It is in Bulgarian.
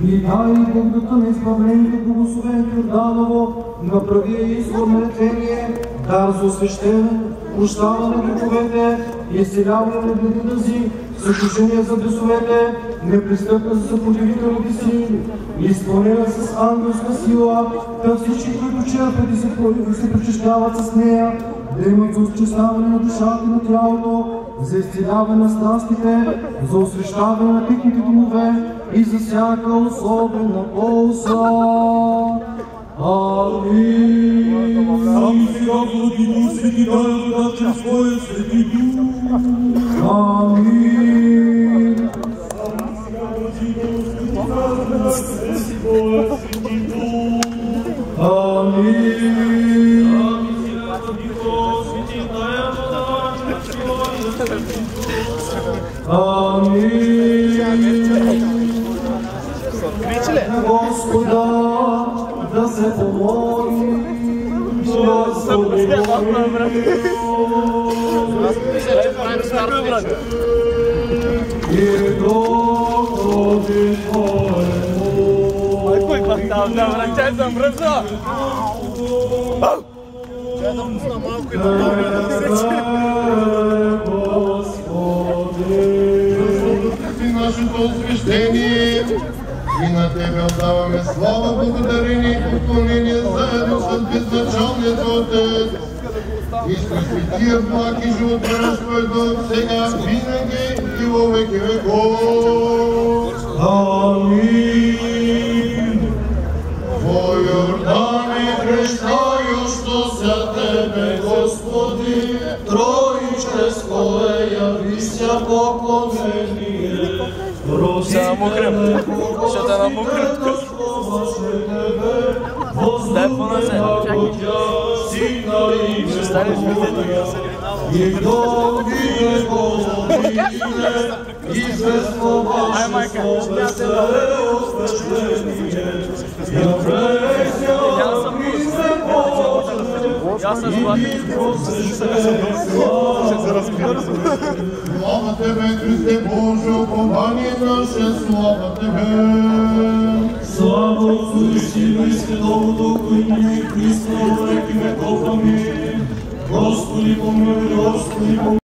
И дай благодата на избавлението, благословението Йорданово, направи извор на лечение, дар за освещение, прощаване на греховете, изцеляване на блудози, съкрушение за бесовете, непристъпна за съпротивителните си, изпълнена с ангелска сила, да всички, които черпят и се причащават с нея, да имат за очиствяване на душата и на тялото, за изцеляване на страстите, за освещаване на техните домове и за всяка особена полза. Амин. Сам сега влади Дух Свети, дай вода чрез Твоя Свети Дух. Амин. Сам сега влади Дух Свети, дай вода чрез Твоя Свети Дух. Амин. Сам сега влади Дух Свети, дай вода чрез Твоя Свети Дух. Амин. Господа, да се помоли, Господи, и Господи Твоему. Кой квартал да връчай съм бръзо? Чай да пусна малко и да добре да се Господи. Ти нашето освещение и на Тебе отдаваме слава, благодарение и поклонение заедно с безначалният Отец и с Светия благ и животворещ Твой Дух, сега, винаги и во веки веков. Амин. Во Йордане крещајущо се Тебе, Господи, Троическо яви ся поклонение. Ще намокрем. Ще те намокрем. Дай по-назад. Ще станеш видето да се Ай, майка, ще те Я съм златен. Слава Тебе, Христе Боже, упование наше, слава Тебе. Слава Отцу и Сину и Святому Духу, и ныне и присно во веки веков. Амин. Господи помилуй, Господи помилуй.